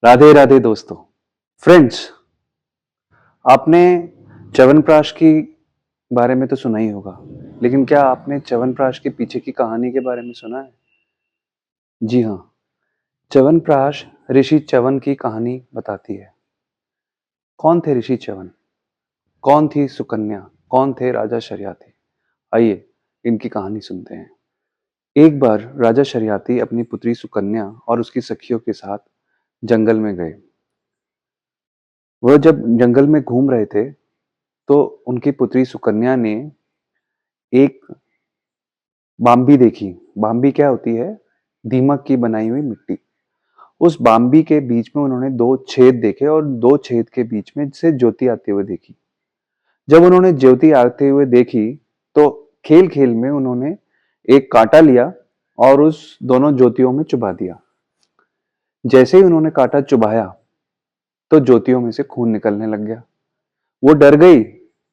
राधे राधे दोस्तों। फ्रेंड्स, आपने च्यवनप्राश की बारे में तो सुना ही होगा, लेकिन क्या आपने च्यवनप्राश के पीछे की कहानी के बारे में सुना है? जी हाँ, च्यवनप्राश ऋषि च्यवन की कहानी बताती है। कौन थे ऋषि च्यवन? कौन थी सुकन्या? कौन थे राजा शर्याती? आइए इनकी कहानी सुनते हैं। एक बार राजा शर्याती अपनी पुत्री सुकन्या और उसकी सखियों के साथ जंगल में गए। वह जब जंगल में घूम रहे थे, तो उनकी पुत्री सुकन्या ने एक बाम्बी देखी। बाम्बी क्या होती है? दीमक की बनाई हुई मिट्टी। उस बाम्बी के बीच में उन्होंने दो छेद देखे और दो छेद के बीच में से ज्योति आते हुए देखी। जब उन्होंने ज्योति आते हुए देखी, तो खेल खेल में उन्होंने एक कांटा लिया और उस दोनों ज्योतियों में चुभा दिया। जैसे ही उन्होंने कांटा चुभाया, तो ज्योतियों में से खून निकलने लग गया। वो डर गई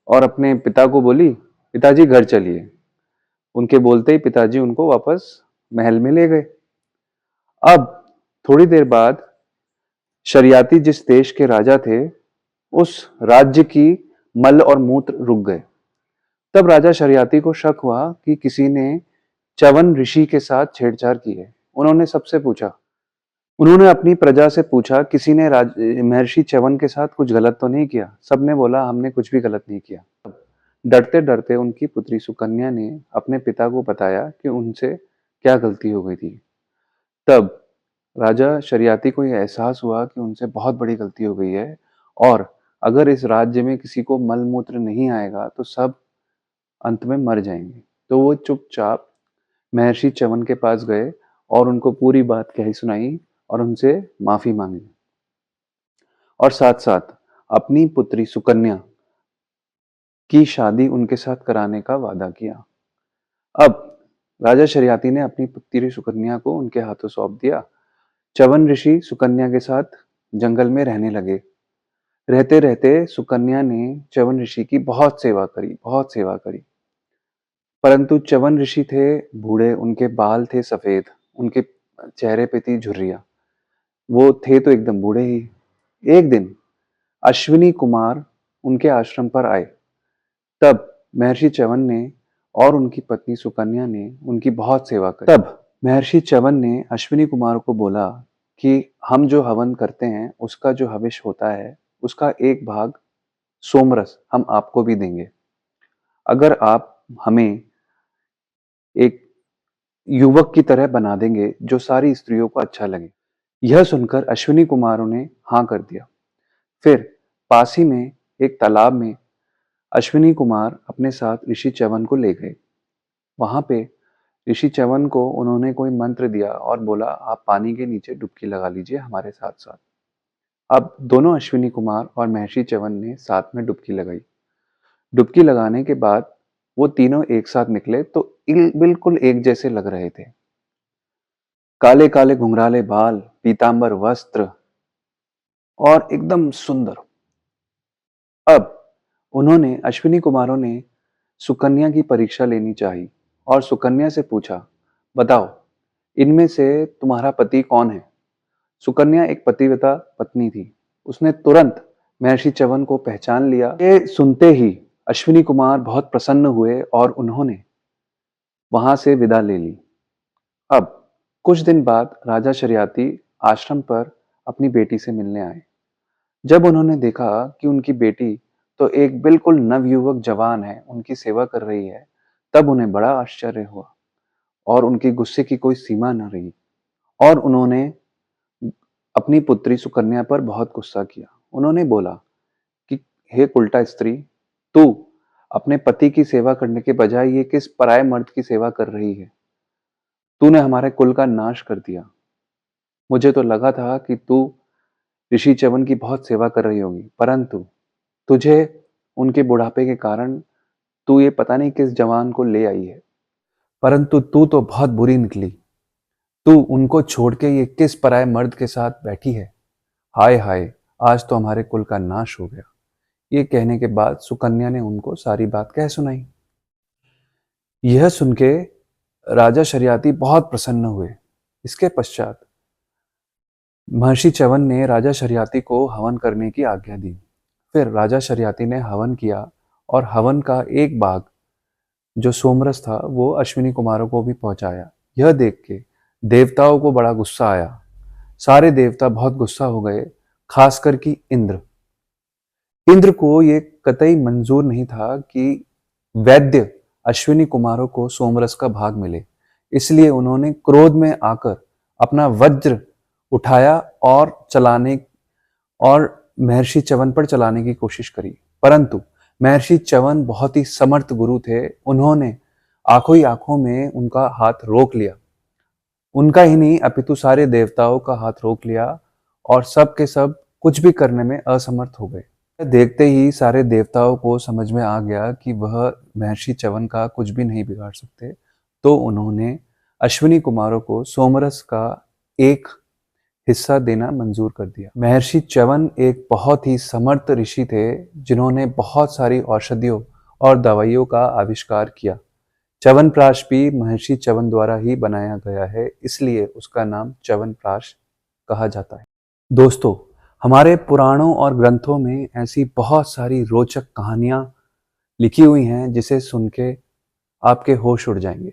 और अपने पिता को बोली, पिताजी घर चलिए। उनके बोलते ही पिताजी उनको वापस महल में ले गए। अब थोड़ी देर बाद शरियाती जिस देश के राजा थे, उस राज्य की मल और मूत्र रुक गए। तब राजा शरियाती को शक हुआ कि किसी ने च्यवन ऋषि के साथ छेड़छाड़ की है। उन्होंने सबसे पूछा, उन्होंने अपनी प्रजा से पूछा, किसी ने महर्षि च्यवन के साथ कुछ गलत तो नहीं किया? सबने बोला, हमने कुछ भी गलत नहीं किया। डरते डरते उनकी पुत्री सुकन्या ने अपने पिता को बताया कि उनसे क्या गलती हो गई थी। तब राजा शरियाती को यह एहसास हुआ कि उनसे बहुत बड़ी गलती हो गई है, और अगर इस राज्य में किसी को मल मूत्र नहीं आएगा तो सब अंत में मर जाएंगे। तो वो चुपचाप महर्षि च्यवन के पास गए और उनको पूरी बात कही सुनाई और उनसे माफी मांगी, और साथ साथ अपनी पुत्री सुकन्या की शादी उनके साथ कराने का वादा किया। अब राजा शरियाती ने अपनी पुत्री सुकन्या को उनके हाथों सौंप दिया। च्यवन ऋषि सुकन्या के साथ जंगल में रहने लगे। रहते रहते सुकन्या ने च्यवन ऋषि की बहुत सेवा करी, बहुत सेवा करी। परंतु च्यवन ऋषि थे बूढ़े, उनके बाल थे सफेद, उनके चेहरे पे थी झुर्रियां। वो थे तो एकदम बूढ़े ही। एक दिन अश्विनी कुमार उनके आश्रम पर आए। तब महर्षि च्यवन ने और उनकी पत्नी सुकन्या ने उनकी बहुत सेवा करी। तब महर्षि च्यवन ने अश्विनी कुमार को बोला कि हम जो हवन करते हैं, उसका जो हविष होता है, उसका एक भाग सोमरस हम आपको भी देंगे, अगर आप हमें एक युवक की तरह बना देंगे जो सारी स्त्रियों को अच्छा लगे। यह सुनकर अश्विनी कुमारों ने हाँ कर दिया। फिर पास ही में एक तालाब में अश्विनी कुमार अपने साथ ऋषि च्यवन को ले गए। वहां पे ऋषि च्यवन को उन्होंने कोई मंत्र दिया और बोला, आप पानी के नीचे डुबकी लगा लीजिए हमारे साथ साथ। अब दोनों अश्विनी कुमार और महर्षि च्यवन ने साथ में डुबकी लगाई। डुबकी लगाने के बाद वो तीनों एक साथ निकले तो बिल्कुल एक जैसे लग रहे थे। काले काले घुंघराले बाल, पीतांबर वस्त्र और एकदम सुंदर। अब उन्होंने अश्विनी कुमारों ने सुकन्या की परीक्षा लेनी चाहिए और सुकन्या से पूछा, बताओ इनमें से तुम्हारा पति कौन है? सुकन्या एक पतिव्रता पत्नी थी। उसने तुरंत महर्षि च्यवन को पहचान लिया। ये सुनते ही अश्विनी कुमार बहुत प्रसन्न हुए और उन्होंने वहां से विदा ले ली। अब कुछ दिन बाद राजा शरियाती आश्रम पर अपनी बेटी से मिलने आए। जब उन्होंने देखा कि उनकी बेटी तो एक बिल्कुल नवयुवक जवान है, उनकी सेवा कर रही है, तब उन्हें बड़ा आश्चर्य हुआ और उनके गुस्से की कोई सीमा न रही, और उन्होंने अपनी पुत्री सुकन्या पर बहुत गुस्सा किया। उन्होंने बोला कि हे उल्टा स्त्री, तू अपने पति की सेवा करने के बजाय ये किस पराये मर्द की सेवा कर रही है? तूने हमारे कुल का नाश कर दिया। मुझे तो लगा था कि तू ऋषि च्यवन की बहुत सेवा कर रही होगी, परंतु तुझे उनके बुढ़ापे के कारण तू ये पता नहीं किस जवान को ले आई है। परंतु तू तो बहुत बुरी निकली। तू उनको छोड़ के ये किस पराये मर्द के साथ बैठी है? हाय हाय, आज तो हमारे कुल का नाश हो गया। ये कहने के बाद सुकन्या ने उनको सारी बात कह सुनाई। यह सुन के राजा शरियाती बहुत प्रसन्न हुए। इसके पश्चात महर्षि च्यवन ने राजा शर्याती को हवन करने की आज्ञा दी। फिर राजा शर्याती ने हवन किया और हवन का एक भाग जो सोमरस था वो अश्विनी कुमारों को भी पहुंचाया। यह देख के देवताओं को बड़ा गुस्सा आया। सारे देवता बहुत गुस्सा हो गए, खासकर कि इंद्र। इंद्र को ये कतई मंजूर नहीं था कि वैद्य अश्विनी कुमारों को सोमरस का भाग मिले। इसलिए उन्होंने क्रोध में आकर अपना वज्र उठाया और महर्षि च्यवन पर चलाने की कोशिश करी। परंतु महर्षि च्यवन बहुत ही समर्थ गुरु थे। उन्होंने आंखों ही आंखों में उनका हाथ रोक लिया। उनका ही नहीं अपितु सारे देवताओं का हाथ रोक लिया और सब के सब कुछ भी करने में असमर्थ हो गए। देखते ही सारे देवताओं को समझ में आ गया कि वह महर्षि च्यवन का कुछ भी नहीं बिगाड़ सकते। तो उन्होंने अश्विनी कुमारों को सोमरस का एक हिस्सा देना मंजूर कर दिया। महर्षि च्यवन एक बहुत ही समर्थ ऋषि थे जिन्होंने बहुत सारी औषधियों और दवाइयों का आविष्कार किया। च्यवनप्राश भी महर्षि च्यवन द्वारा ही बनाया गया है, इसलिए उसका नाम च्यवनप्राश कहा जाता है। दोस्तों, हमारे पुराणों और ग्रंथों में ऐसी बहुत सारी रोचक कहानियां लिखी हुई हैं जिसे सुन के आपके होश उड़ जाएंगे।